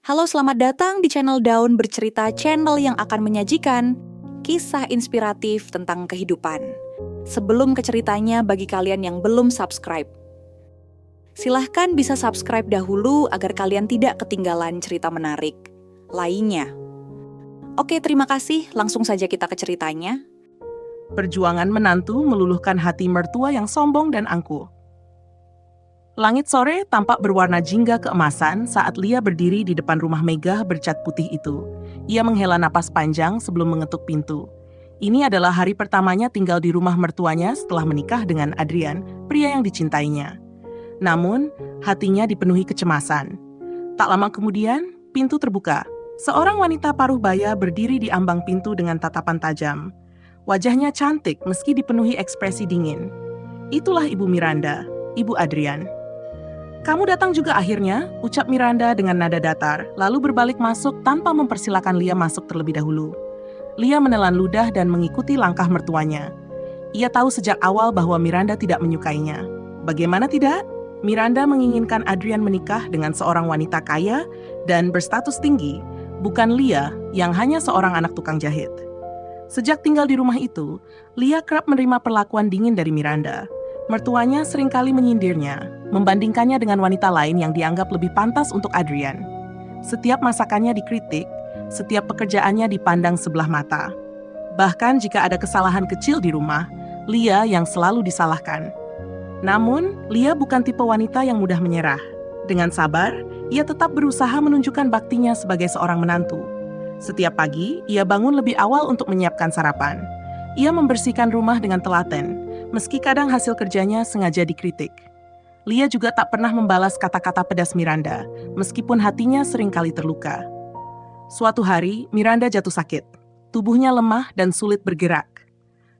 Halo, selamat datang di channel Daun Bercerita, channel yang akan menyajikan kisah inspiratif tentang kehidupan. Sebelum ke ceritanya, bagi kalian yang belum subscribe, silahkan bisa subscribe dahulu agar kalian tidak ketinggalan cerita menarik lainnya. Oke, terima kasih. Langsung saja kita ke ceritanya. Perjuangan menantu meluluhkan hati mertua yang sombong dan angkuh. Langit sore tampak berwarna jingga keemasan saat Lia berdiri di depan rumah megah bercat putih itu. Ia menghela napas panjang sebelum mengetuk pintu. Ini adalah hari pertamanya tinggal di rumah mertuanya setelah menikah dengan Adrian, pria yang dicintainya. Namun, hatinya dipenuhi kecemasan. Tak lama kemudian, pintu terbuka. Seorang wanita paruh baya berdiri di ambang pintu dengan tatapan tajam. Wajahnya cantik meski dipenuhi ekspresi dingin. Itulah Ibu Miranda, Ibu Adrian. "Kamu datang juga akhirnya," ucap Miranda dengan nada datar, lalu berbalik masuk tanpa mempersilahkan Lia masuk terlebih dahulu. Lia menelan ludah dan mengikuti langkah mertuanya. Ia tahu sejak awal bahwa Miranda tidak menyukainya. Bagaimana tidak? Miranda menginginkan Adrian menikah dengan seorang wanita kaya dan berstatus tinggi, bukan Lia yang hanya seorang anak tukang jahit. Sejak tinggal di rumah itu, Lia kerap menerima perlakuan dingin dari Miranda. Mertuanya seringkali menyindirnya, membandingkannya dengan wanita lain yang dianggap lebih pantas untuk Adrian. Setiap masakannya dikritik, setiap pekerjaannya dipandang sebelah mata. Bahkan jika ada kesalahan kecil di rumah, Lia yang selalu disalahkan. Namun, Lia bukan tipe wanita yang mudah menyerah. Dengan sabar, ia tetap berusaha menunjukkan baktinya sebagai seorang menantu. Setiap pagi, ia bangun lebih awal untuk menyiapkan sarapan. Ia membersihkan rumah dengan telaten, meski kadang hasil kerjanya sengaja dikritik. Lia juga tak pernah membalas kata-kata pedas Miranda, meskipun hatinya seringkali terluka. Suatu hari, Miranda jatuh sakit. Tubuhnya lemah dan sulit bergerak.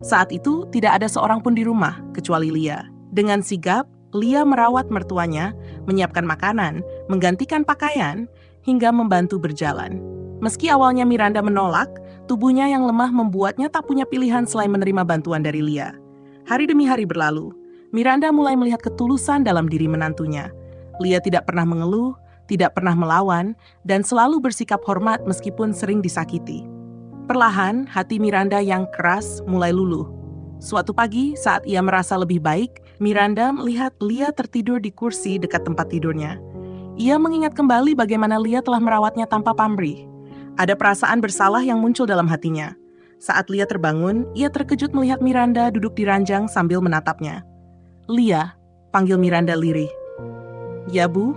Saat itu, tidak ada seorang pun di rumah, kecuali Lia. Dengan sigap, Lia merawat mertuanya, menyiapkan makanan, menggantikan pakaian, hingga membantu berjalan. Meski awalnya Miranda menolak, tubuhnya yang lemah membuatnya tak punya pilihan selain menerima bantuan dari Lia. Hari demi hari berlalu, Miranda mulai melihat ketulusan dalam diri menantunya. Lia tidak pernah mengeluh, tidak pernah melawan, dan selalu bersikap hormat meskipun sering disakiti. Perlahan, hati Miranda yang keras mulai luluh. Suatu pagi, saat ia merasa lebih baik, Miranda melihat Lia tertidur di kursi dekat tempat tidurnya. Ia mengingat kembali bagaimana Lia telah merawatnya tanpa pamrih. Ada perasaan bersalah yang muncul dalam hatinya. Saat Lia terbangun, ia terkejut melihat Miranda duduk di ranjang sambil menatapnya. "Lia," panggil Miranda lirih. "Ya, Bu.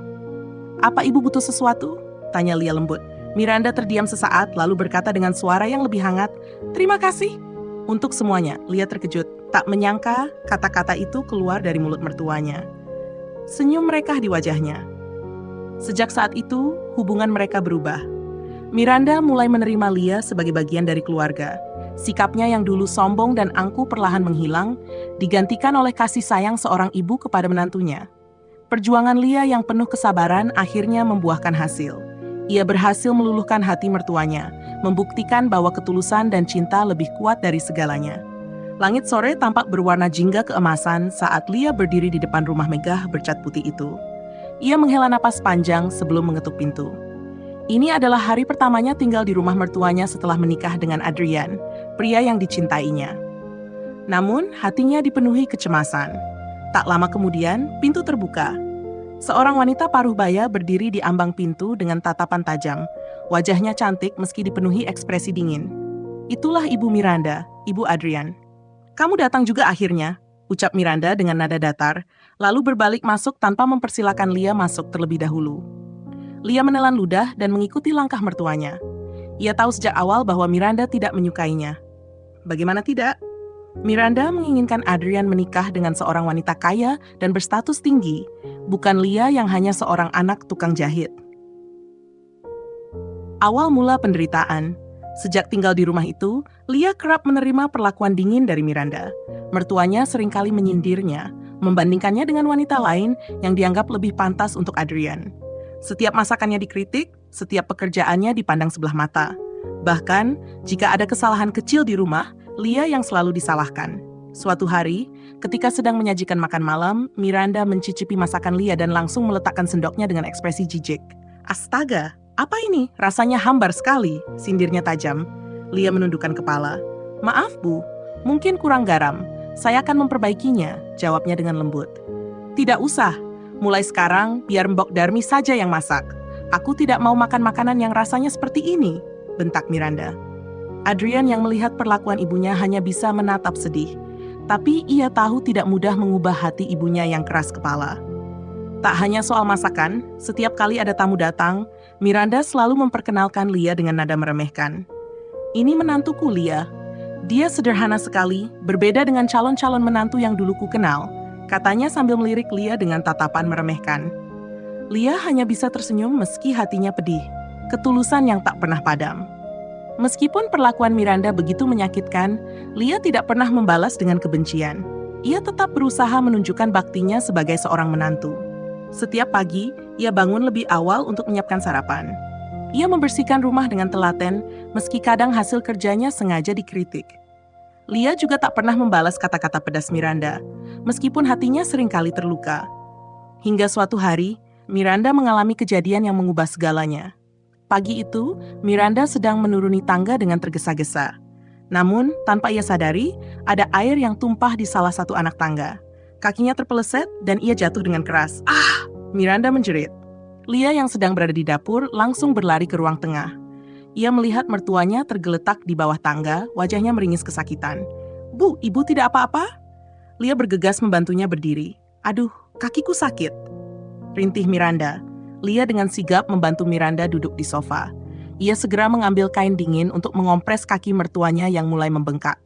Apa Ibu butuh sesuatu?" tanya Lia lembut. Miranda terdiam sesaat lalu berkata dengan suara yang lebih hangat, "Terima kasih." Untuk semuanya, Lia terkejut. Tak menyangka kata-kata itu keluar dari mulut mertuanya. Senyum mereka di wajahnya. Sejak saat itu, hubungan mereka berubah. Miranda mulai menerima Lia sebagai bagian dari keluarga. Sikapnya yang dulu sombong dan angkuh perlahan menghilang, digantikan oleh kasih sayang seorang ibu kepada menantunya. Perjuangan Lia yang penuh kesabaran akhirnya membuahkan hasil. Ia berhasil meluluhkan hati mertuanya, membuktikan bahwa ketulusan dan cinta lebih kuat dari segalanya. Langit sore tampak berwarna jingga keemasan saat Lia berdiri di depan rumah megah bercat putih itu. Ia menghela napas panjang sebelum mengetuk pintu. Ini adalah hari pertamanya tinggal di rumah mertuanya setelah menikah dengan Adrian, pria yang dicintainya. Namun, hatinya dipenuhi kecemasan. Tak lama kemudian, pintu terbuka. Seorang wanita paruh baya berdiri di ambang pintu dengan tatapan tajam. Wajahnya cantik meski dipenuhi ekspresi dingin. Itulah Ibu Miranda, Ibu Adrian. "Kamu datang juga akhirnya," ucap Miranda dengan nada datar, lalu berbalik masuk tanpa mempersilahkan Lia masuk terlebih dahulu. Lia menelan ludah dan mengikuti langkah mertuanya. Ia tahu sejak awal bahwa Miranda tidak menyukainya. Bagaimana tidak? Miranda menginginkan Adrian menikah dengan seorang wanita kaya dan berstatus tinggi, bukan Lia yang hanya seorang anak tukang jahit. Awal mula penderitaan. Sejak tinggal di rumah itu, Lia kerap menerima perlakuan dingin dari Miranda. Mertuanya seringkali menyindirnya, membandingkannya dengan wanita lain yang dianggap lebih pantas untuk Adrian. Setiap masakannya dikritik, setiap pekerjaannya dipandang sebelah mata. Bahkan, jika ada kesalahan kecil di rumah, Lia yang selalu disalahkan. Suatu hari, ketika sedang menyajikan makan malam, Miranda mencicipi masakan Lia dan langsung meletakkan sendoknya dengan ekspresi jijik. "Astaga, Apa ini? Rasanya hambar sekali, sindirnya tajam. Lia menundukkan kepala. Maaf, Bu, mungkin kurang garam. Saya akan memperbaikinya, jawabnya dengan lembut. Tidak usah. Mulai sekarang, biar Mbok Darmi saja yang masak. Aku tidak mau makan makanan yang rasanya seperti ini, bentak Miranda. Adrian yang melihat perlakuan ibunya hanya bisa menatap sedih. Tapi ia tahu tidak mudah mengubah hati ibunya yang keras kepala. Tak hanya soal masakan, setiap kali ada tamu datang, Miranda selalu memperkenalkan Lia dengan nada meremehkan. Ini menantuku, Lia. Dia sederhana sekali, berbeda dengan calon-calon menantu yang dulu ku kenal, katanya sambil melirik Lia dengan tatapan meremehkan. Lia hanya bisa tersenyum meski hatinya pedih, ketulusan yang tak pernah padam. Meskipun perlakuan Miranda begitu menyakitkan, Lia tidak pernah membalas dengan kebencian. Ia tetap berusaha menunjukkan baktinya sebagai seorang menantu. Setiap pagi, ia bangun lebih awal untuk menyiapkan sarapan. Ia membersihkan rumah dengan telaten, meski kadang hasil kerjanya sengaja dikritik. Lia juga tak pernah membalas kata-kata pedas Miranda, meskipun hatinya seringkali terluka. Hingga suatu hari, Miranda mengalami kejadian yang mengubah segalanya. Pagi itu, Miranda sedang menuruni tangga dengan tergesa-gesa. Namun, tanpa ia sadari, ada air yang tumpah di salah satu anak tangga. Kakinya terpeleset dan ia jatuh dengan keras. Ah! Miranda menjerit. Lia yang sedang berada di dapur langsung berlari ke ruang tengah. Ia melihat mertuanya tergeletak di bawah tangga, wajahnya meringis kesakitan. Bu, ibu tidak apa-apa? Lia bergegas membantunya berdiri. Aduh, kakiku sakit. Rintih Miranda. Lia dengan sigap membantu Miranda duduk di sofa. Ia segera mengambil kain dingin untuk mengompres kaki mertuanya yang mulai membengkak.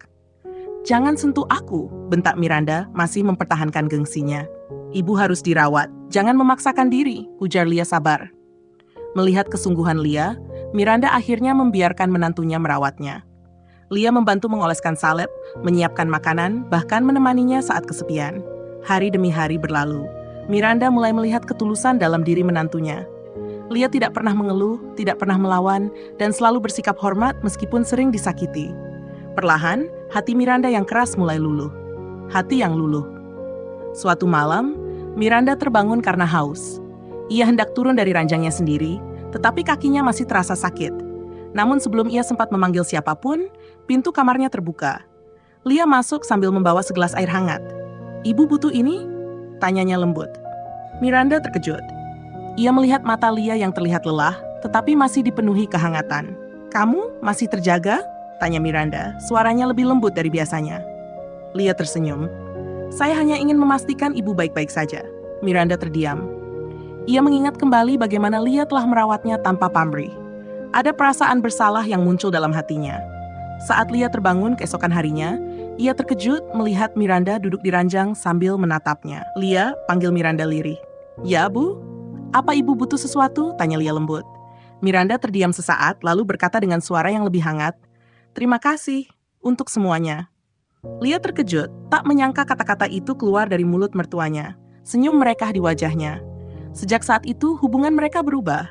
Jangan sentuh aku, bentak Miranda, masih mempertahankan gengsinya. Ibu harus dirawat, jangan memaksakan diri, ujar Lia sabar. Melihat kesungguhan Lia, Miranda akhirnya membiarkan menantunya merawatnya. Lia membantu mengoleskan salep, menyiapkan makanan, bahkan menemaninya saat kesepian. Hari demi hari berlalu. Miranda mulai melihat ketulusan dalam diri menantunya. Lia tidak pernah mengeluh, tidak pernah melawan, dan selalu bersikap hormat meskipun sering disakiti. Perlahan, hati Miranda yang keras mulai luluh. Hati yang luluh. Suatu malam, Miranda terbangun karena haus. Ia hendak turun dari ranjangnya sendiri, tetapi kakinya masih terasa sakit. Namun sebelum ia sempat memanggil siapapun, pintu kamarnya terbuka. Lia masuk sambil membawa segelas air hangat. Ibu butuh ini? Tanyanya lembut. Miranda terkejut. Ia melihat mata Lia yang terlihat lelah, tetapi masih dipenuhi kehangatan. Kamu masih terjaga? Tanya Miranda, suaranya lebih lembut dari biasanya. Lia tersenyum. Saya hanya ingin memastikan ibu baik-baik saja. Miranda terdiam. Ia mengingat kembali bagaimana Lia telah merawatnya tanpa pamrih. Ada perasaan bersalah yang muncul dalam hatinya. Saat Lia terbangun keesokan harinya, ia terkejut melihat Miranda duduk di ranjang sambil menatapnya. Lia panggil Miranda lirih. Ya, Bu? Apa ibu butuh sesuatu? Tanya Lia lembut. Miranda terdiam sesaat lalu berkata dengan suara yang lebih hangat. Terima kasih untuk semuanya. Lia terkejut, tak menyangka kata-kata itu keluar dari mulut mertuanya. Senyum merekah di wajahnya. Sejak saat itu, hubungan mereka berubah.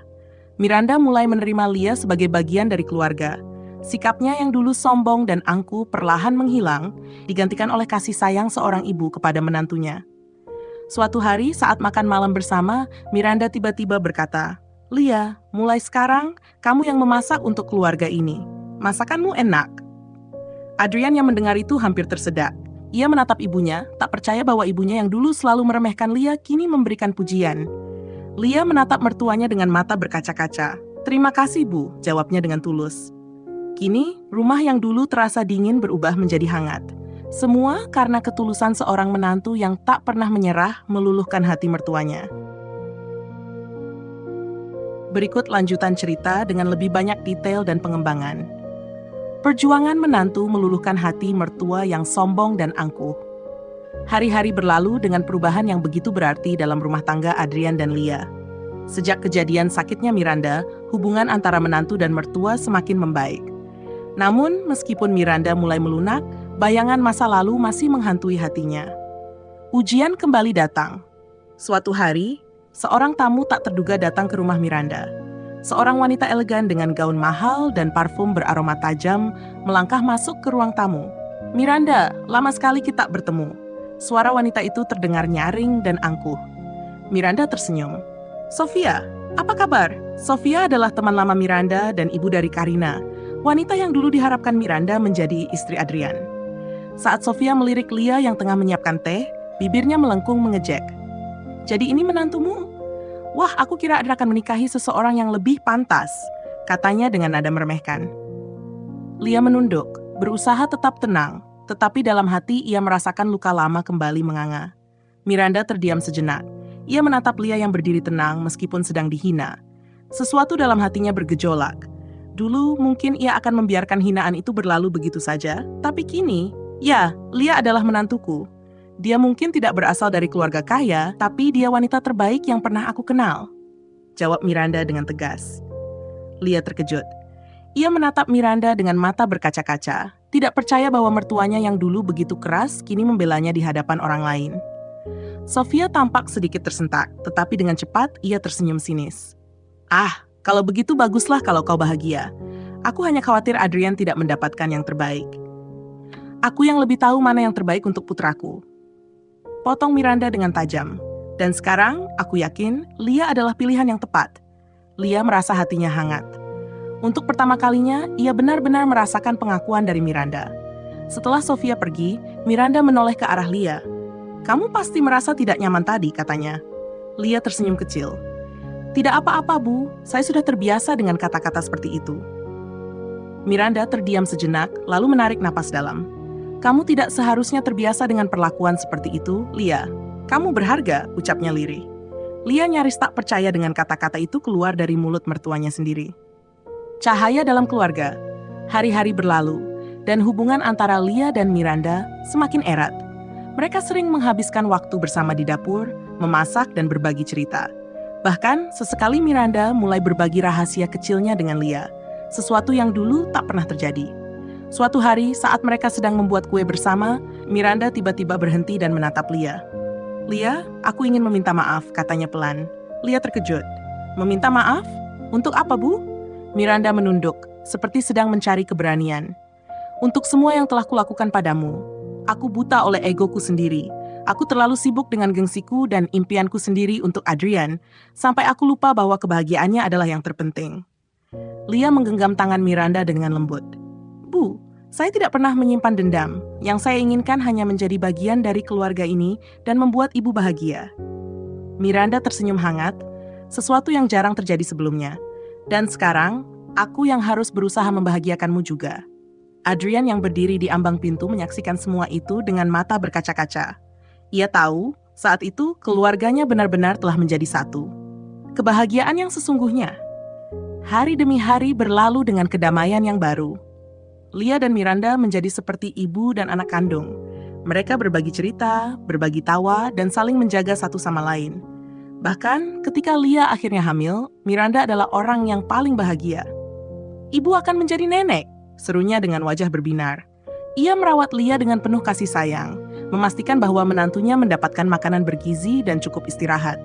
Miranda mulai menerima Lia sebagai bagian dari keluarga. Sikapnya yang dulu sombong dan angkuh perlahan menghilang, digantikan oleh kasih sayang seorang ibu kepada menantunya. Suatu hari saat makan malam bersama, Miranda tiba-tiba berkata, Lia, mulai sekarang kamu yang memasak untuk keluarga ini. Masakanmu enak. Adrian yang mendengar itu hampir tersedak. Ia menatap ibunya, tak percaya bahwa ibunya yang dulu selalu meremehkan Lia kini memberikan pujian. Lia menatap mertuanya dengan mata berkaca-kaca. Terima kasih, Bu, jawabnya dengan tulus. Kini, rumah yang dulu terasa dingin berubah menjadi hangat. Semua karena ketulusan seorang menantu yang tak pernah menyerah meluluhkan hati mertuanya. Berikut lanjutan cerita dengan lebih banyak detail dan pengembangan. Perjuangan menantu meluluhkan hati mertua yang sombong dan angkuh. Hari-hari berlalu dengan perubahan yang begitu berarti dalam rumah tangga Adrian dan Lia. Sejak kejadian sakitnya Miranda, hubungan antara menantu dan mertua semakin membaik. Namun, meskipun Miranda mulai melunak, bayangan masa lalu masih menghantui hatinya. Ujian kembali datang. Suatu hari, seorang tamu tak terduga datang ke rumah Miranda. Seorang wanita elegan dengan gaun mahal dan parfum beraroma tajam melangkah masuk ke ruang tamu. Miranda, lama sekali kita bertemu. Suara wanita itu terdengar nyaring dan angkuh. Miranda tersenyum. Sofia, Apa kabar? Sofia adalah teman lama Miranda dan ibu dari Karina, wanita yang dulu diharapkan Miranda menjadi istri Adrian. Saat Sofia melirik Lia yang tengah menyiapkan teh, bibirnya melengkung mengejek. "Jadi ini menantumu? Wah, aku kira Adrian akan menikahi seseorang yang lebih pantas," katanya dengan nada meremehkan. Lia menunduk, berusaha tetap tenang, tetapi dalam hati ia merasakan luka lama kembali menganga. Miranda terdiam sejenak. Ia menatap Lia yang berdiri tenang meskipun sedang dihina. Sesuatu dalam hatinya bergejolak. Dulu mungkin ia akan membiarkan hinaan itu berlalu begitu saja, tapi kini, ya, Lia adalah menantuku. Dia mungkin tidak berasal dari keluarga kaya, tapi dia wanita terbaik yang pernah aku kenal, jawab Miranda dengan tegas. Lia terkejut. Ia menatap Miranda dengan mata berkaca-kaca, tidak percaya bahwa mertuanya yang dulu begitu keras kini membelanya di hadapan orang lain. Sofia tampak sedikit tersentak, tetapi dengan cepat ia tersenyum sinis. "Ah, kalau begitu baguslah kalau kau bahagia. Aku hanya khawatir Adrian tidak mendapatkan yang terbaik. Aku yang lebih tahu mana yang terbaik untuk putraku," potong Miranda dengan tajam. Dan sekarang, aku yakin Lia adalah pilihan yang tepat. Lia merasa hatinya hangat. Untuk pertama kalinya, ia benar-benar merasakan pengakuan dari Miranda. Setelah Sofia pergi, Miranda menoleh ke arah Lia. "Kamu pasti merasa tidak nyaman tadi," katanya. Lia tersenyum kecil. "Tidak apa-apa, Bu. Saya sudah terbiasa dengan kata-kata seperti itu." Miranda terdiam sejenak, lalu menarik napas dalam. "Kamu tidak seharusnya terbiasa dengan perlakuan seperti itu, Lia. Kamu berharga," ucapnya lirih. Lia nyaris tak percaya dengan kata-kata itu keluar dari mulut mertuanya sendiri. Cahaya dalam keluarga. Hari-hari berlalu, dan hubungan antara Lia dan Miranda semakin erat. Mereka sering menghabiskan waktu bersama di dapur, memasak dan berbagi cerita. Bahkan, sesekali Miranda mulai berbagi rahasia kecilnya dengan Lia, sesuatu yang dulu tak pernah terjadi. Suatu hari, saat mereka sedang membuat kue bersama, Miranda tiba-tiba berhenti dan menatap Lia. "Lia, aku ingin meminta maaf," katanya pelan. Lia terkejut. "Meminta maaf? Untuk apa, Bu?" Miranda menunduk, seperti sedang mencari keberanian. "Untuk semua yang telah kulakukan padamu. Aku buta oleh egoku sendiri. Aku terlalu sibuk dengan gengsiku dan impianku sendiri untuk Adrian, sampai aku lupa bahwa kebahagiaannya adalah yang terpenting." Lia menggenggam tangan Miranda dengan lembut. "Bu, saya tidak pernah menyimpan dendam. Yang saya inginkan hanya menjadi bagian dari keluarga ini dan membuat ibu bahagia." Miranda tersenyum hangat, sesuatu yang jarang terjadi sebelumnya. "Dan sekarang, aku yang harus berusaha membahagiakanmu juga." Adrian yang berdiri di ambang pintu menyaksikan semua itu dengan mata berkaca-kaca. Ia tahu, saat itu keluarganya benar-benar telah menjadi satu. Kebahagiaan yang sesungguhnya. Hari demi hari berlalu dengan kedamaian yang baru. Lia dan Miranda menjadi seperti ibu dan anak kandung. Mereka berbagi cerita, berbagi tawa, dan saling menjaga satu sama lain. Bahkan ketika Lia akhirnya hamil, Miranda adalah orang yang paling bahagia. "Ibu akan menjadi nenek," serunya dengan wajah berbinar. Ia merawat Lia dengan penuh kasih sayang, memastikan bahwa menantunya mendapatkan makanan bergizi dan cukup istirahat.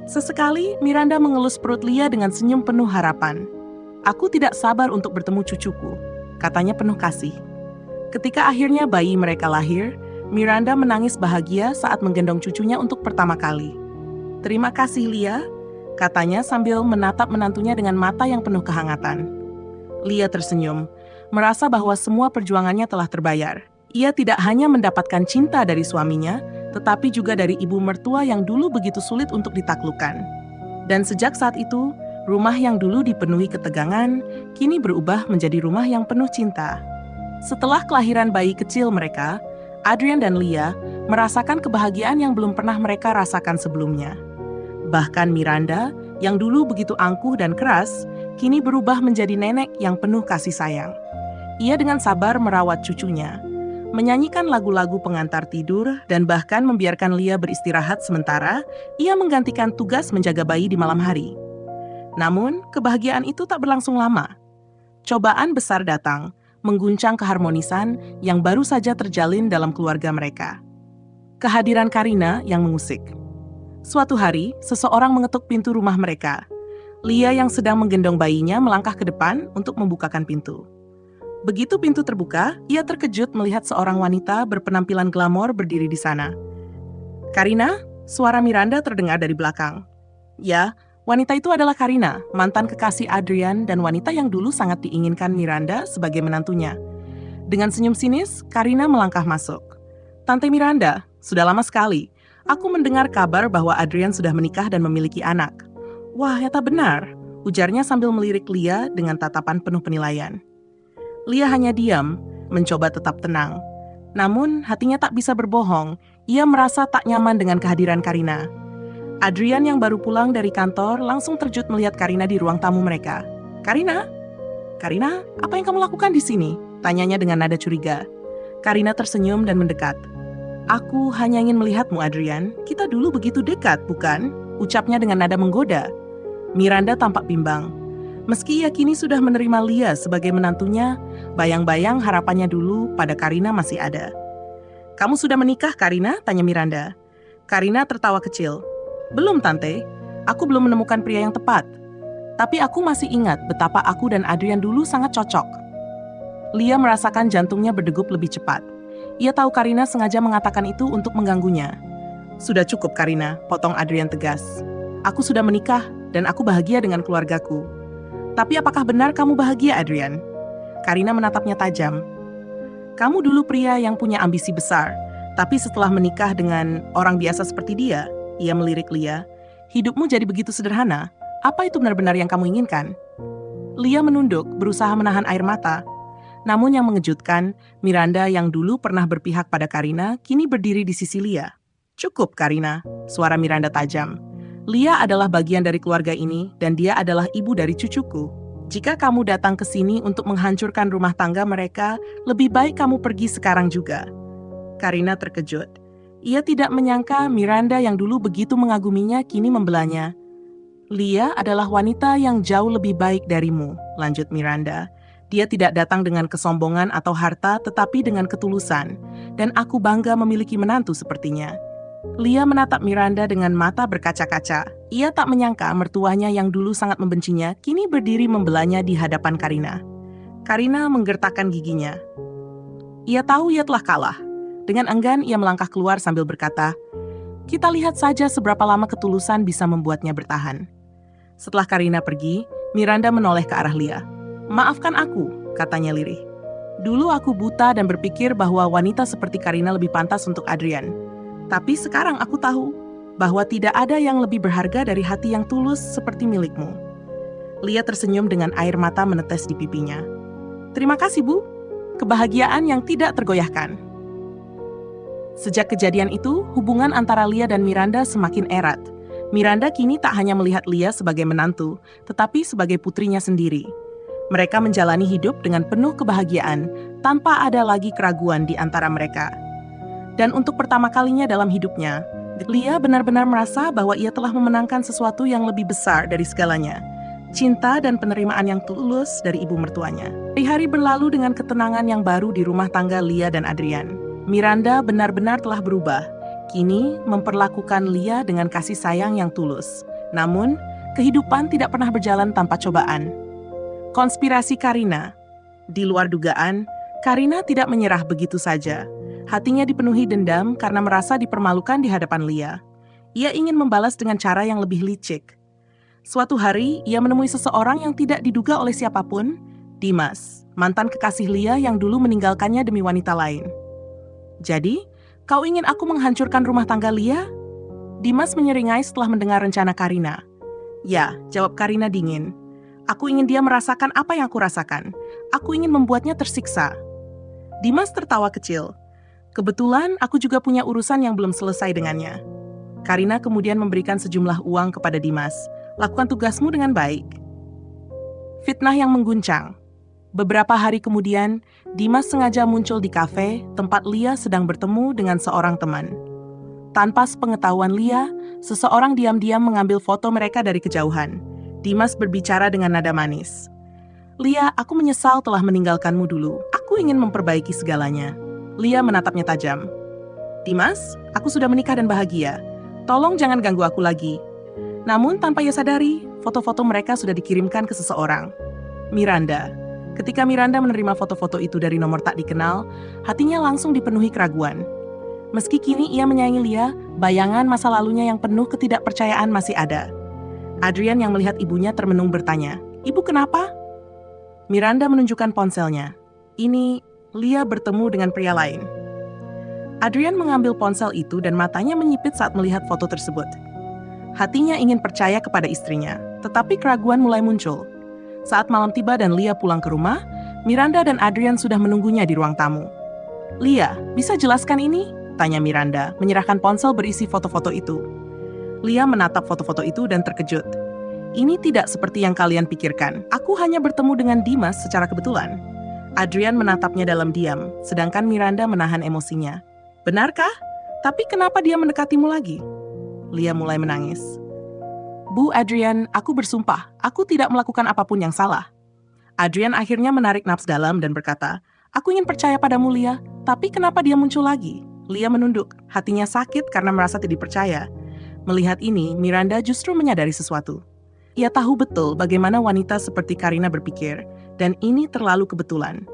Sesekali, Miranda mengelus perut Lia dengan senyum penuh harapan. "Aku tidak sabar untuk bertemu cucuku," katanya penuh kasih. Ketika akhirnya bayi mereka lahir, Miranda menangis bahagia saat menggendong cucunya untuk pertama kali. "Terima kasih, Lia," katanya sambil menatap menantunya dengan mata yang penuh kehangatan. Lia tersenyum, merasa bahwa semua perjuangannya telah terbayar. Ia tidak hanya mendapatkan cinta dari suaminya, tetapi juga dari ibu mertua yang dulu begitu sulit untuk ditaklukkan. Dan sejak saat itu, rumah yang dulu dipenuhi ketegangan, kini berubah menjadi rumah yang penuh cinta. Setelah kelahiran bayi kecil mereka, Adrian dan Lia merasakan kebahagiaan yang belum pernah mereka rasakan sebelumnya. Bahkan Miranda, yang dulu begitu angkuh dan keras, kini berubah menjadi nenek yang penuh kasih sayang. Ia dengan sabar merawat cucunya, menyanyikan lagu-lagu pengantar tidur, dan bahkan membiarkan Lia beristirahat sementara, ia menggantikan tugas menjaga bayi di malam hari. Namun, kebahagiaan itu tak berlangsung lama. Cobaan besar datang, mengguncang keharmonisan yang baru saja terjalin dalam keluarga mereka. Kehadiran Karina yang mengusik. Suatu hari, seseorang mengetuk pintu rumah mereka. Lia yang sedang menggendong bayinya melangkah ke depan untuk membukakan pintu. Begitu pintu terbuka, ia terkejut melihat seorang wanita berpenampilan glamor berdiri di sana. "Karina?" Suara Miranda terdengar dari belakang. "Ya, Wanita itu adalah Karina, mantan kekasih Adrian dan wanita yang dulu sangat diinginkan Miranda sebagai menantunya. Dengan senyum sinis, Karina melangkah masuk. "Tante Miranda, sudah lama sekali. Aku mendengar kabar bahwa Adrian sudah menikah dan memiliki anak." "Wah, eta benar," ujarnya sambil melirik Lia dengan tatapan penuh penilaian. Lia hanya diam, mencoba tetap tenang. Namun, hatinya tak bisa berbohong. Ia merasa tak nyaman dengan kehadiran Karina. Adrian yang baru pulang dari kantor langsung terkejut melihat Karina di ruang tamu mereka. "Karina? Karina, apa yang kamu lakukan di sini?" tanyanya dengan nada curiga. Karina tersenyum dan mendekat. "Aku hanya ingin melihatmu, Adrian. Kita dulu begitu dekat, bukan?" ucapnya dengan nada menggoda. Miranda tampak bimbang. Meski ia kini sudah menerima Lia sebagai menantunya, bayang-bayang harapannya dulu pada Karina masih ada. "Kamu sudah menikah, Karina?" tanya Miranda. Karina tertawa kecil. "Belum, Tante. Aku belum menemukan pria yang tepat. Tapi aku masih ingat betapa aku dan Adrian dulu sangat cocok." Lia merasakan jantungnya berdegup lebih cepat. Ia tahu Karina sengaja mengatakan itu untuk mengganggunya. "Sudah cukup, Karina," potong Adrian tegas. "Aku sudah menikah dan aku bahagia dengan keluargaku." "Tapi apakah benar kamu bahagia, Adrian?" Karina menatapnya tajam. "Kamu dulu pria yang punya ambisi besar, tapi setelah menikah dengan orang biasa seperti dia," ia melirik Lia, "hidupmu jadi begitu sederhana. Apa itu benar-benar yang kamu inginkan?" Lia menunduk, berusaha menahan air mata. Namun yang mengejutkan, Miranda yang dulu pernah berpihak pada Karina, kini berdiri di sisi Lia. "Cukup, Karina," suara Miranda tajam. "Lia adalah bagian dari keluarga ini, dan dia adalah ibu dari cucuku. Jika kamu datang ke sini untuk menghancurkan rumah tangga mereka, lebih baik kamu pergi sekarang juga." Karina terkejut. Ia tidak menyangka Miranda yang dulu begitu mengaguminya kini membelanya. "Lia adalah wanita yang jauh lebih baik darimu," lanjut Miranda. "Dia tidak datang dengan kesombongan atau harta, tetapi dengan ketulusan. Dan aku bangga memiliki menantu sepertinya." Lia menatap Miranda dengan mata berkaca-kaca. Ia tak menyangka mertuanya yang dulu sangat membencinya, kini berdiri membelanya di hadapan Karina. Karina menggertakkan giginya. Ia tahu ia telah kalah. Dengan enggan ia melangkah keluar sambil berkata, "Kita lihat saja seberapa lama ketulusan bisa membuatnya bertahan." Setelah Karina pergi, Miranda menoleh ke arah Lia. "Maafkan aku," katanya lirih. "Dulu aku buta dan berpikir bahwa wanita seperti Karina lebih pantas untuk Adrian. Tapi sekarang aku tahu bahwa tidak ada yang lebih berharga dari hati yang tulus seperti milikmu." Lia tersenyum dengan air mata menetes di pipinya. "Terima kasih, Bu. Kebahagiaan yang tidak tergoyahkan." Sejak kejadian itu, hubungan antara Lia dan Miranda semakin erat. Miranda kini tak hanya melihat Lia sebagai menantu, tetapi sebagai putrinya sendiri. Mereka menjalani hidup dengan penuh kebahagiaan, tanpa ada lagi keraguan di antara mereka. Dan untuk pertama kalinya dalam hidupnya, Lia benar-benar merasa bahwa ia telah memenangkan sesuatu yang lebih besar dari segalanya. Cinta dan penerimaan yang tulus dari ibu mertuanya. Hari-hari berlalu dengan ketenangan yang baru di rumah tangga Lia dan Adrian. Miranda benar-benar telah berubah. Kini memperlakukan Lia dengan kasih sayang yang tulus. Namun, kehidupan tidak pernah berjalan tanpa cobaan. Konspirasi Karina. Di luar dugaan, Karina tidak menyerah begitu saja. Hatinya dipenuhi dendam karena merasa dipermalukan di hadapan Lia. Ia ingin membalas dengan cara yang lebih licik. Suatu hari, ia menemui seseorang yang tidak diduga oleh siapapun, Dimas, mantan kekasih Lia yang dulu meninggalkannya demi wanita lain. "Jadi, kau ingin aku menghancurkan rumah tangga Lia?" Dimas menyeringai setelah mendengar rencana Karina. "Ya," jawab Karina dingin. "Aku ingin dia merasakan apa yang aku rasakan. Aku ingin membuatnya tersiksa." Dimas tertawa kecil. "Kebetulan aku juga punya urusan yang belum selesai dengannya." Karina kemudian memberikan sejumlah uang kepada Dimas. "Lakukan tugasmu dengan baik." Fitnah yang mengguncang. Beberapa hari kemudian, Dimas sengaja muncul di kafe tempat Lia sedang bertemu dengan seorang teman. Tanpa sepengetahuan Lia, seseorang diam-diam mengambil foto mereka dari kejauhan. Dimas berbicara dengan nada manis. "Lia, aku menyesal telah meninggalkanmu dulu. Aku ingin memperbaiki segalanya." Lia menatapnya tajam. "Dimas, aku sudah menikah dan bahagia. Tolong jangan ganggu aku lagi." Namun tanpa ia sadari, foto-foto mereka sudah dikirimkan ke seseorang. Miranda. Ketika Miranda menerima foto-foto itu dari nomor tak dikenal, hatinya langsung dipenuhi keraguan. Meski kini ia menyayangi Lia, bayangan masa lalunya yang penuh ketidakpercayaan masih ada. Adrian yang melihat ibunya termenung bertanya, "Ibu kenapa?" Miranda menunjukkan ponselnya. Ini, Lia bertemu dengan pria lain. Adrian mengambil ponsel itu dan matanya menyipit saat melihat foto tersebut. Hatinya ingin percaya kepada istrinya, tetapi keraguan mulai muncul. Saat malam tiba dan Lia pulang ke rumah, Miranda dan Adrian sudah menunggunya di ruang tamu. "Lia, bisa jelaskan ini?" tanya Miranda, menyerahkan ponsel berisi foto-foto itu. Lia menatap foto-foto itu dan terkejut. "Ini tidak seperti yang kalian pikirkan. Aku hanya bertemu dengan Dimas secara kebetulan." Adrian menatapnya dalam diam, sedangkan Miranda menahan emosinya. "Benarkah? Tapi kenapa dia mendekatimu lagi?" Lia mulai menangis. "Bu Adrian, aku bersumpah, aku tidak melakukan apapun yang salah." Adrian akhirnya menarik napas dalam dan berkata, "Aku ingin percaya padamu, Lia, tapi kenapa dia muncul lagi?" Lia menunduk, hatinya sakit karena merasa tidak dipercaya. Melihat ini, Miranda justru menyadari sesuatu. Ia tahu betul bagaimana wanita seperti Karina berpikir, dan ini terlalu kebetulan.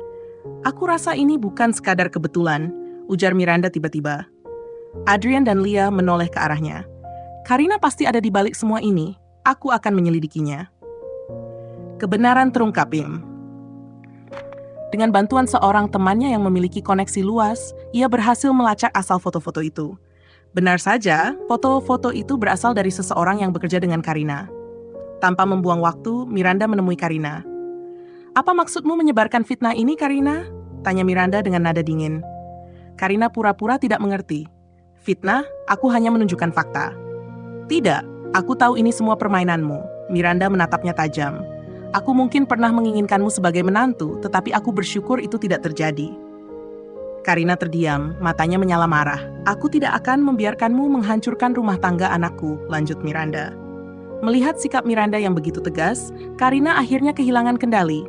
"Aku rasa ini bukan sekadar kebetulan," ujar Miranda tiba-tiba. Adrian dan Lia menoleh ke arahnya. "Karina pasti ada di balik semua ini. Aku akan menyelidikinya." Kebenaran terungkap, Im. Dengan bantuan seorang temannya yang memiliki koneksi luas, ia berhasil melacak asal foto-foto itu. Benar saja, foto-foto itu berasal dari seseorang yang bekerja dengan Karina. Tanpa membuang waktu, Miranda menemui Karina. "Apa maksudmu menyebarkan fitnah ini, Karina?" tanya Miranda dengan nada dingin. Karina pura-pura tidak mengerti. "Fitnah? Aku hanya menunjukkan fakta." "Tidak, aku tahu ini semua permainanmu." Miranda menatapnya tajam. "Aku mungkin pernah menginginkanmu sebagai menantu, tetapi aku bersyukur itu tidak terjadi." Karina terdiam, matanya menyala marah. "Aku tidak akan membiarkanmu menghancurkan rumah tangga anakku," lanjut Miranda. Melihat sikap Miranda yang begitu tegas, Karina akhirnya kehilangan kendali.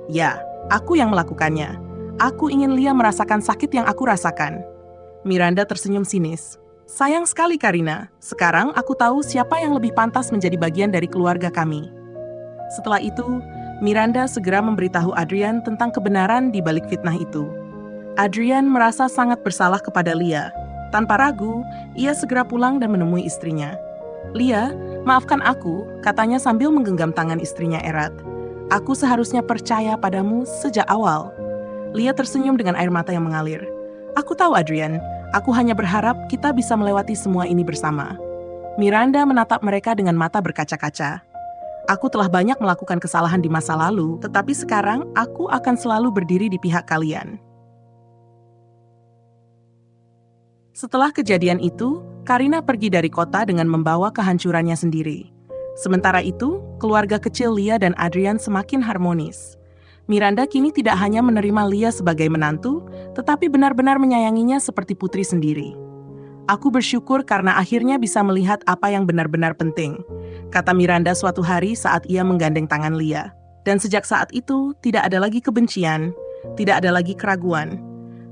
"Ya, aku yang melakukannya. Aku ingin Lia merasakan sakit yang aku rasakan." Miranda tersenyum sinis. "Sayang sekali, Karina. Sekarang aku tahu siapa yang lebih pantas menjadi bagian dari keluarga kami." Setelah itu, Miranda segera memberitahu Adrian tentang kebenaran di balik fitnah itu. Adrian merasa sangat bersalah kepada Lia. Tanpa ragu, ia segera pulang dan menemui istrinya. "Lia, maafkan aku," katanya sambil menggenggam tangan istrinya erat. "Aku seharusnya percaya padamu sejak awal." Lia tersenyum dengan air mata yang mengalir. "Aku tahu, Adrian. Aku hanya berharap kita bisa melewati semua ini bersama." Miranda menatap mereka dengan mata berkaca-kaca. "Aku telah banyak melakukan kesalahan di masa lalu, tetapi sekarang aku akan selalu berdiri di pihak kalian." Setelah kejadian itu, Karina pergi dari kota dengan membawa kehancurannya sendiri. Sementara itu, keluarga kecil Lia dan Adrian semakin harmonis. Miranda kini tidak hanya menerima Lia sebagai menantu, tetapi benar-benar menyayanginya seperti putri sendiri. "Aku bersyukur karena akhirnya bisa melihat apa yang benar-benar penting," kata Miranda suatu hari saat ia menggandeng tangan Lia. Dan sejak saat itu, tidak ada lagi kebencian, tidak ada lagi keraguan.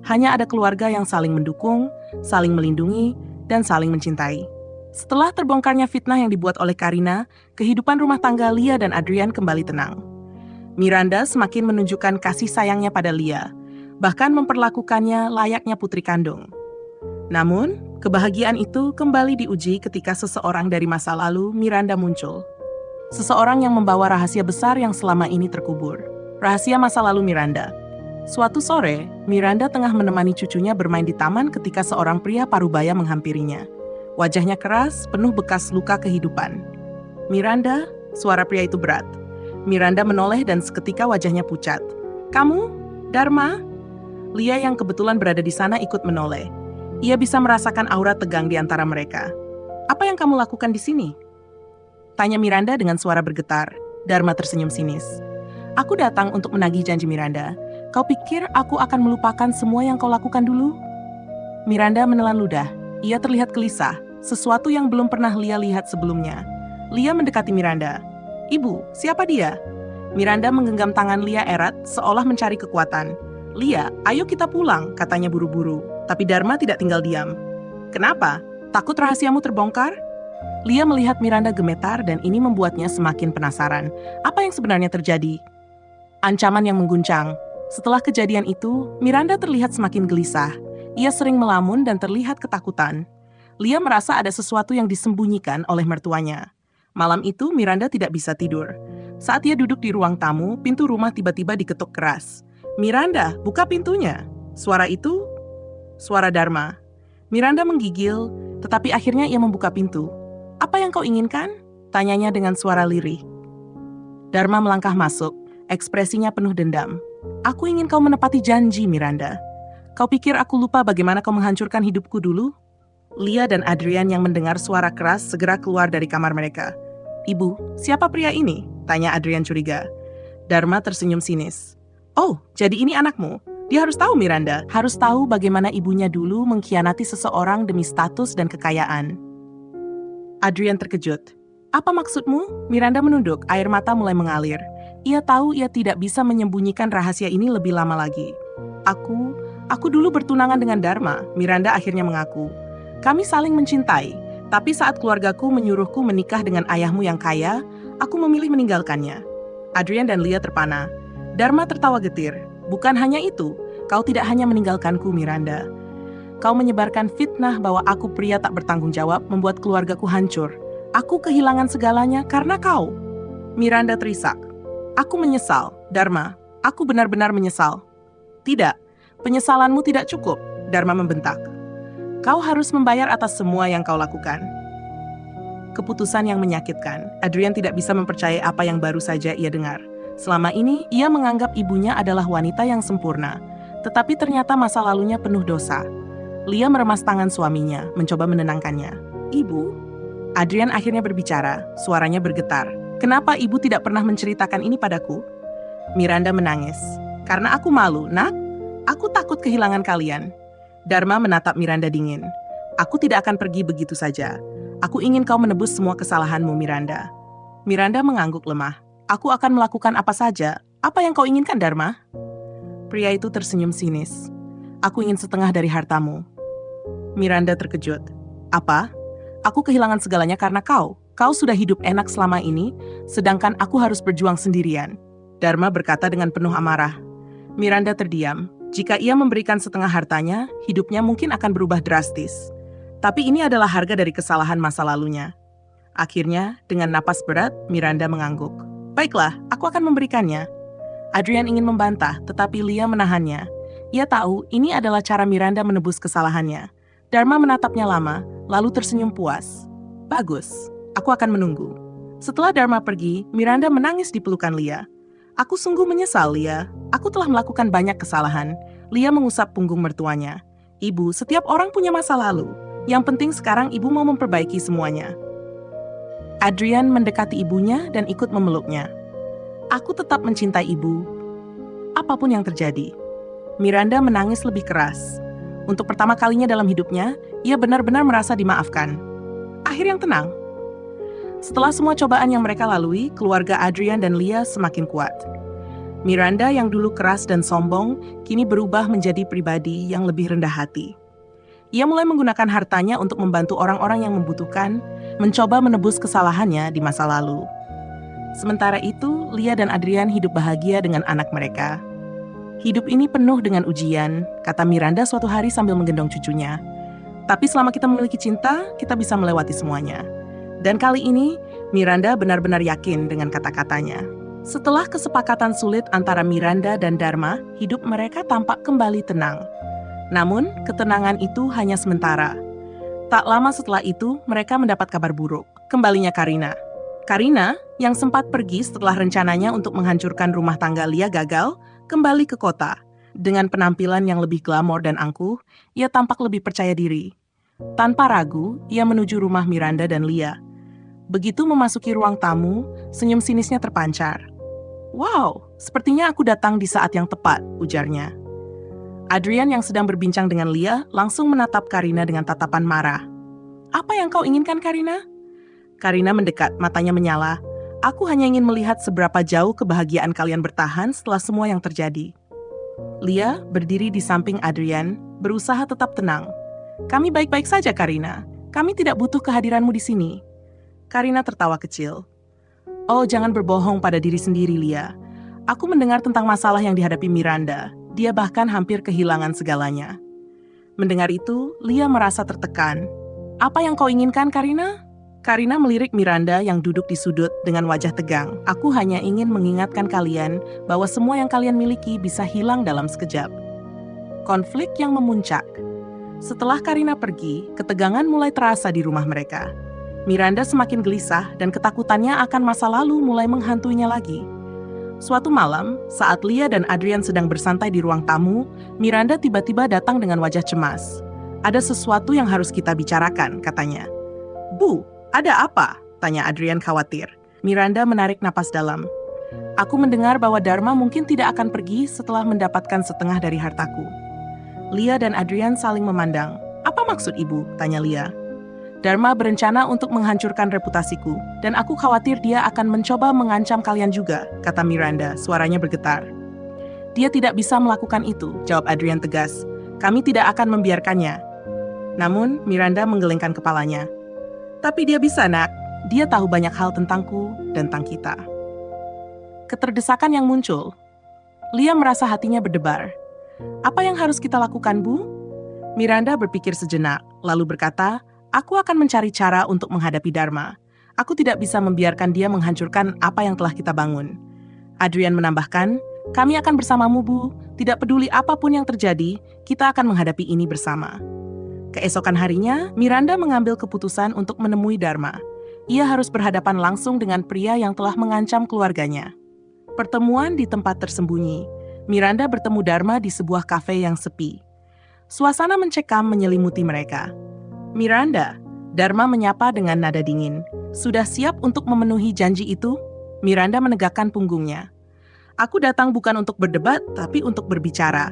Hanya ada keluarga yang saling mendukung, saling melindungi, dan saling mencintai. Setelah terbongkarnya fitnah yang dibuat oleh Karina, kehidupan rumah tangga Lia dan Adrian kembali tenang. Miranda semakin menunjukkan kasih sayangnya pada Lia, bahkan memperlakukannya layaknya putri kandung. Namun, kebahagiaan itu kembali diuji ketika seseorang dari masa lalu Miranda muncul. Seseorang yang membawa rahasia besar yang selama ini terkubur. Rahasia masa lalu Miranda. Suatu sore, Miranda tengah menemani cucunya bermain di taman ketika seorang pria parubaya menghampirinya. Wajahnya keras, penuh bekas luka kehidupan. "Miranda," suara pria itu berat. Miranda menoleh dan seketika wajahnya pucat. "Kamu? Dharma?" Lia yang kebetulan berada di sana ikut menoleh. Ia bisa merasakan aura tegang di antara mereka. "Apa yang kamu lakukan di sini?" tanya Miranda dengan suara bergetar. Dharma tersenyum sinis. "Aku datang untuk menagih janji Miranda. Kau pikir aku akan melupakan semua yang kau lakukan dulu?" Miranda menelan ludah. Ia terlihat gelisah, sesuatu yang belum pernah Lia lihat sebelumnya. Lia mendekati Miranda. "Ibu, siapa dia?" Miranda menggenggam tangan Lia erat, seolah mencari kekuatan. "Lia, ayo kita pulang," katanya buru-buru. Tapi Dharma tidak tinggal diam. "Kenapa? Takut rahasiamu terbongkar?" Lia melihat Miranda gemetar dan ini membuatnya semakin penasaran. Apa yang sebenarnya terjadi? Ancaman yang mengguncang. Setelah kejadian itu, Miranda terlihat semakin gelisah. Ia sering melamun dan terlihat ketakutan. Lia merasa ada sesuatu yang disembunyikan oleh mertuanya. Malam itu, Miranda tidak bisa tidur. Saat ia duduk di ruang tamu, pintu rumah tiba-tiba diketuk keras. "Miranda, buka pintunya." Suara itu, suara Dharma. Miranda menggigil, tetapi akhirnya ia membuka pintu. "Apa yang kau inginkan?" tanyanya dengan suara lirih. Dharma melangkah masuk, ekspresinya penuh dendam. "Aku ingin kau menepati janji, Miranda. Kau pikir aku lupa bagaimana kau menghancurkan hidupku dulu?" Lia dan Adrian yang mendengar suara keras segera keluar dari kamar mereka. "Ibu, siapa pria ini?" tanya Adrian curiga. Dharma tersenyum sinis. "Oh, jadi ini anakmu? Dia harus tahu, Miranda. Harus tahu bagaimana ibunya dulu mengkhianati seseorang demi status dan kekayaan." Adrian terkejut. "Apa maksudmu?" Miranda menunduk, air mata mulai mengalir. Ia tahu ia tidak bisa menyembunyikan rahasia ini lebih lama lagi. Aku dulu bertunangan dengan Dharma," Miranda akhirnya mengaku. "Kami saling mencintai, tapi saat keluargaku menyuruhku menikah dengan ayahmu yang kaya, aku memilih meninggalkannya." Adrian dan Lia terpana. Dharma tertawa getir. "Bukan hanya itu, kau tidak hanya meninggalkanku, Miranda. Kau menyebarkan fitnah bahwa aku pria tak bertanggung jawab membuat keluargaku hancur. Aku kehilangan segalanya karena kau." Miranda terisak. "Aku menyesal, Dharma. Aku benar-benar menyesal." "Tidak, penyesalanmu tidak cukup," Dharma membentak. "Kau harus membayar atas semua yang kau lakukan." Keputusan yang menyakitkan. Adrian tidak bisa mempercayai apa yang baru saja ia dengar. Selama ini, ia menganggap ibunya adalah wanita yang sempurna, tetapi ternyata masa lalunya penuh dosa. Lia meremas tangan suaminya, mencoba menenangkannya. "Ibu?" Adrian akhirnya berbicara, suaranya bergetar. "Kenapa ibu tidak pernah menceritakan ini padaku?" Miranda menangis. "Karena aku malu, nak. Aku takut kehilangan kalian." Dharma menatap Miranda dingin. "Aku tidak akan pergi begitu saja. Aku ingin kau menebus semua kesalahanmu, Miranda." Miranda mengangguk lemah. "Aku akan melakukan apa saja. Apa yang kau inginkan, Dharma?" Pria itu tersenyum sinis. "Aku ingin setengah dari hartamu." Miranda terkejut. "Apa? Aku kehilangan segalanya karena kau. Kau sudah hidup enak selama ini, sedangkan aku harus berjuang sendirian." Dharma berkata dengan penuh amarah. Miranda terdiam. Jika ia memberikan setengah hartanya, hidupnya mungkin akan berubah drastis. Tapi ini adalah harga dari kesalahan masa lalunya. Akhirnya, dengan napas berat, Miranda mengangguk. "Baiklah, aku akan memberikannya." Adrian ingin membantah, tetapi Lia menahannya. Ia tahu ini adalah cara Miranda menebus kesalahannya. Dharma menatapnya lama, lalu tersenyum puas. "Bagus, aku akan menunggu." Setelah Dharma pergi, Miranda menangis di pelukan Lia. "Aku sungguh menyesal, Lia. Aku telah melakukan banyak kesalahan." Lia mengusap punggung mertuanya. "Ibu, setiap orang punya masa lalu. Yang penting sekarang ibu mau memperbaiki semuanya." Adrian mendekati ibunya dan ikut memeluknya. "Aku tetap mencintai ibu, apapun yang terjadi." Miranda menangis lebih keras. Untuk pertama kalinya dalam hidupnya, ia benar-benar merasa dimaafkan. Akhir yang tenang. Setelah semua cobaan yang mereka lalui, keluarga Adrian dan Lia semakin kuat. Miranda yang dulu keras dan sombong, kini berubah menjadi pribadi yang lebih rendah hati. Ia mulai menggunakan hartanya untuk membantu orang-orang yang membutuhkan, mencoba menebus kesalahannya di masa lalu. Sementara itu, Lia dan Adrian hidup bahagia dengan anak mereka. "Hidup ini penuh dengan ujian," kata Miranda suatu hari sambil menggendong cucunya. "Tapi selama kita memiliki cinta, kita bisa melewati semuanya." Dan kali ini, Miranda benar-benar yakin dengan kata-katanya. Setelah kesepakatan sulit antara Miranda dan Dharma, hidup mereka tampak kembali tenang. Namun, ketenangan itu hanya sementara. Tak lama setelah itu, mereka mendapat kabar buruk. Kembalinya Karina. Karina, yang sempat pergi setelah rencananya untuk menghancurkan rumah tangga Lia gagal, kembali ke kota. Dengan penampilan yang lebih glamor dan angkuh, ia tampak lebih percaya diri. Tanpa ragu, ia menuju rumah Miranda dan Lia. Begitu memasuki ruang tamu, senyum sinisnya terpancar. "Wow, sepertinya aku datang di saat yang tepat," ujarnya. Adrian yang sedang berbincang dengan Lia langsung menatap Karina dengan tatapan marah. "Apa yang kau inginkan, Karina?" Karina mendekat, matanya menyala. "Aku hanya ingin melihat seberapa jauh kebahagiaan kalian bertahan setelah semua yang terjadi." Lia berdiri di samping Adrian, berusaha tetap tenang. "Kami baik-baik saja, Karina. Kami tidak butuh kehadiranmu di sini." Karina tertawa kecil. "Oh, jangan berbohong pada diri sendiri, Lia. Aku mendengar tentang masalah yang dihadapi Miranda. Dia bahkan hampir kehilangan segalanya." Mendengar itu, Lia merasa tertekan. "Apa yang kau inginkan, Karina?" Karina melirik Miranda yang duduk di sudut dengan wajah tegang. Aku hanya ingin mengingatkan kalian bahwa semua yang kalian miliki bisa hilang dalam sekejap. Konflik yang memuncak. Setelah Karina pergi, ketegangan mulai terasa di rumah mereka. Miranda semakin gelisah dan ketakutannya akan masa lalu mulai menghantuinya lagi. Suatu malam, saat Lia dan Adrian sedang bersantai di ruang tamu, Miranda tiba-tiba datang dengan wajah cemas. Ada sesuatu yang harus kita bicarakan, katanya. Bu, ada apa? Tanya Adrian khawatir. Miranda menarik napas dalam. Aku mendengar bahwa Dharma mungkin tidak akan pergi setelah mendapatkan setengah dari hartaku. Lia dan Adrian saling memandang. Apa maksud ibu? Tanya Lia. Dharma berencana untuk menghancurkan reputasiku, dan aku khawatir dia akan mencoba mengancam kalian juga, kata Miranda, suaranya bergetar. Dia tidak bisa melakukan itu, jawab Adrian tegas. Kami tidak akan membiarkannya. Namun, Miranda menggelengkan kepalanya. Tapi dia bisa, nak. Dia tahu banyak hal tentangku dan tentang kita. Keterdesakan yang muncul. Lia merasa hatinya berdebar. Apa yang harus kita lakukan, Bu? Miranda berpikir sejenak, lalu berkata, aku akan mencari cara untuk menghadapi Dharma. Aku tidak bisa membiarkan dia menghancurkan apa yang telah kita bangun. Adrian menambahkan, kami akan bersamamu, Bu. Tidak peduli apapun yang terjadi, kita akan menghadapi ini bersama. Keesokan harinya, Miranda mengambil keputusan untuk menemui Dharma. Ia harus berhadapan langsung dengan pria yang telah mengancam keluarganya. Pertemuan di tempat tersembunyi. Miranda bertemu Dharma di sebuah kafe yang sepi. Suasana mencekam menyelimuti mereka. Miranda, Dharma menyapa dengan nada dingin. Sudah siap untuk memenuhi janji itu? Miranda menegakkan punggungnya. Aku datang bukan untuk berdebat, tapi untuk berbicara.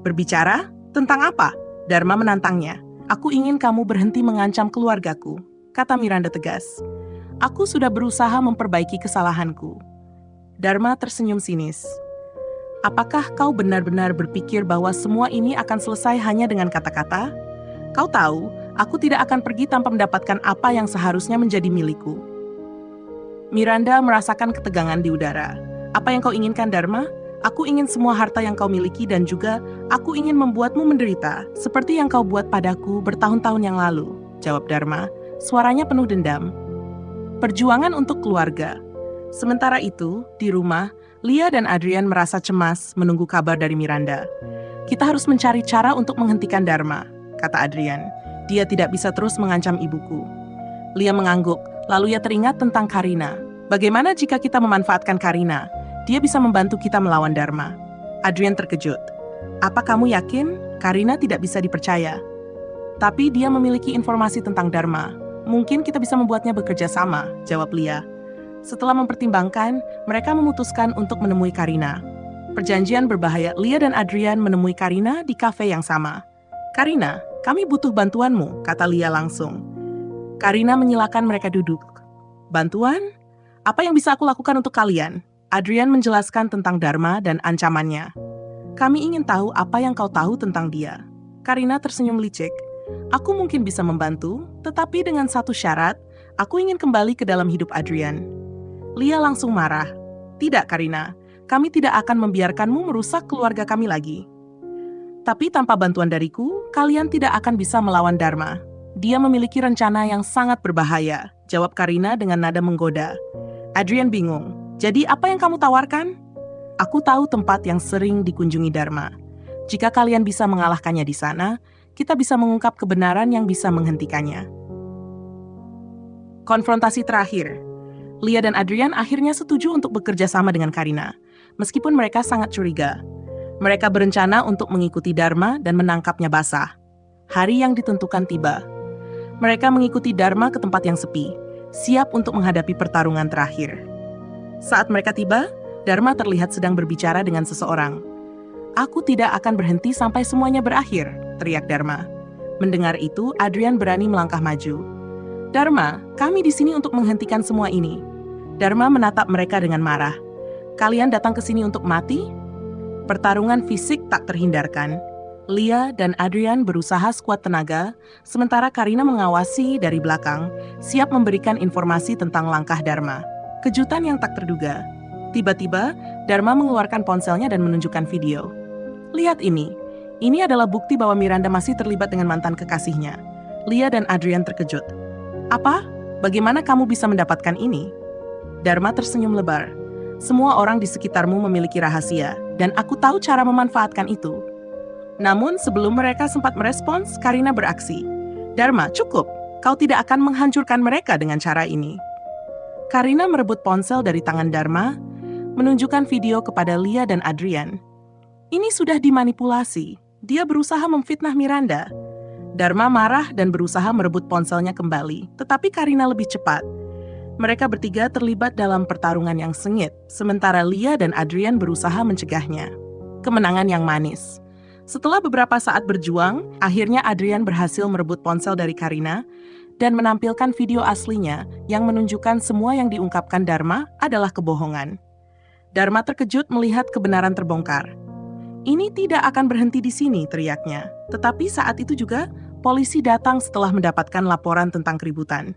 Berbicara? Tentang apa? Dharma menantangnya. Aku ingin kamu berhenti mengancam keluargaku, kata Miranda tegas. Aku sudah berusaha memperbaiki kesalahanku. Dharma tersenyum sinis. Apakah kau benar-benar berpikir bahwa semua ini akan selesai hanya dengan kata-kata? Kau tahu, aku tidak akan pergi tanpa mendapatkan apa yang seharusnya menjadi milikku. Miranda merasakan ketegangan di udara. Apa yang kau inginkan, Dharma? Aku ingin semua harta yang kau miliki dan juga aku ingin membuatmu menderita, seperti yang kau buat padaku bertahun-tahun yang lalu, jawab Dharma. Suaranya penuh dendam. Perjuangan untuk keluarga. Sementara itu, di rumah, Lia dan Adrian merasa cemas menunggu kabar dari Miranda. Kita harus mencari cara untuk menghentikan Dharma, kata Adrian. Dia tidak bisa terus mengancam ibuku. Lia mengangguk, lalu ia teringat tentang Karina. Bagaimana jika kita memanfaatkan Karina? Dia bisa membantu kita melawan Dharma. Adrian terkejut. Apa kamu yakin Karina tidak bisa dipercaya? Tapi dia memiliki informasi tentang Dharma. Mungkin kita bisa membuatnya bekerja sama, jawab Lia. Setelah mempertimbangkan, mereka memutuskan untuk menemui Karina. Perjanjian berbahaya, Lia dan Adrian menemui Karina di kafe yang sama. Karina, kami butuh bantuanmu, kata Lia langsung. Karina menyilakan mereka duduk. Bantuan? Apa yang bisa aku lakukan untuk kalian? Adrian menjelaskan tentang Dharma dan ancamannya. Kami ingin tahu apa yang kau tahu tentang dia. Karina tersenyum licik. Aku mungkin bisa membantu, tetapi dengan satu syarat, aku ingin kembali ke dalam hidup Adrian. Lia langsung marah. Tidak, Karina. Kami tidak akan membiarkanmu merusak keluarga kami lagi. Tapi tanpa bantuan dariku, kalian tidak akan bisa melawan Dharma. Dia memiliki rencana yang sangat berbahaya, jawab Karina dengan nada menggoda. Adrian bingung. Jadi apa yang kamu tawarkan? Aku tahu tempat yang sering dikunjungi Dharma. Jika kalian bisa mengalahkannya di sana, kita bisa mengungkap kebenaran yang bisa menghentikannya. Konfrontasi terakhir. Lia dan Adrian akhirnya setuju untuk bekerja sama dengan Karina, meskipun mereka sangat curiga. Mereka berencana untuk mengikuti Dharma dan menangkapnya basah. Hari yang ditentukan tiba. Mereka mengikuti Dharma ke tempat yang sepi, siap untuk menghadapi pertarungan terakhir. Saat mereka tiba, Dharma terlihat sedang berbicara dengan seseorang. Aku tidak akan berhenti sampai semuanya berakhir, teriak Dharma. Mendengar itu, Adrian berani melangkah maju. Dharma, kami di sini untuk menghentikan semua ini. Dharma menatap mereka dengan marah. Kalian datang ke sini untuk mati? Pertarungan fisik tak terhindarkan. Lia dan Adrian berusaha sekuat tenaga, sementara Karina mengawasi dari belakang, siap memberikan informasi tentang langkah Dharma. Kejutan yang tak terduga. Tiba-tiba, Dharma mengeluarkan ponselnya dan menunjukkan video. Lihat ini. Ini adalah bukti bahwa Miranda masih terlibat dengan mantan kekasihnya. Lia dan Adrian terkejut. Apa? Bagaimana kamu bisa mendapatkan ini? Dharma tersenyum lebar. Semua orang di sekitarmu memiliki rahasia, dan aku tahu cara memanfaatkan itu. Namun sebelum mereka sempat merespons, Karina beraksi. Dharma, cukup. Kau tidak akan menghancurkan mereka dengan cara ini. Karina merebut ponsel dari tangan Dharma, menunjukkan video kepada Lia dan Adrian. Ini sudah dimanipulasi. Dia berusaha memfitnah Miranda. Dharma marah dan berusaha merebut ponselnya kembali, tetapi Karina lebih cepat. Mereka bertiga terlibat dalam pertarungan yang sengit, sementara Lia dan Adrian berusaha mencegahnya. Kemenangan yang manis. Setelah beberapa saat berjuang, akhirnya Adrian berhasil merebut ponsel dari Karina dan menampilkan video aslinya yang menunjukkan semua yang diungkapkan Dharma adalah kebohongan. Dharma terkejut melihat kebenaran terbongkar. Ini tidak akan berhenti di sini, teriaknya. Tetapi saat itu juga, polisi datang setelah mendapatkan laporan tentang keributan.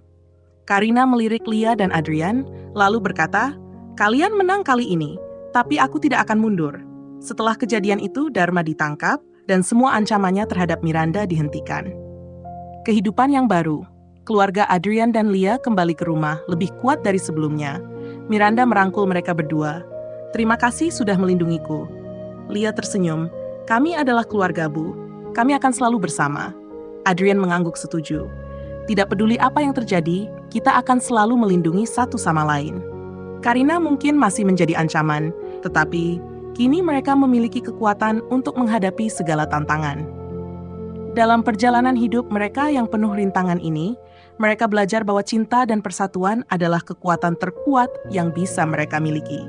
Karina melirik Lia dan Adrian, lalu berkata, "Kalian menang kali ini, tapi aku tidak akan mundur." Setelah kejadian itu, Dharma ditangkap dan semua ancamannya terhadap Miranda dihentikan. Kehidupan yang baru. Keluarga Adrian dan Lia kembali ke rumah, lebih kuat dari sebelumnya. Miranda merangkul mereka berdua. "Terima kasih sudah melindungiku." Lia tersenyum. "Kami adalah keluarga Bu. Kami akan selalu bersama." Adrian mengangguk setuju. "Tidak peduli apa yang terjadi, kita akan selalu melindungi satu sama lain." Karina mungkin masih menjadi ancaman, tetapi kini mereka memiliki kekuatan untuk menghadapi segala tantangan. Dalam perjalanan hidup mereka yang penuh rintangan ini, mereka belajar bahwa cinta dan persatuan adalah kekuatan terkuat yang bisa mereka miliki.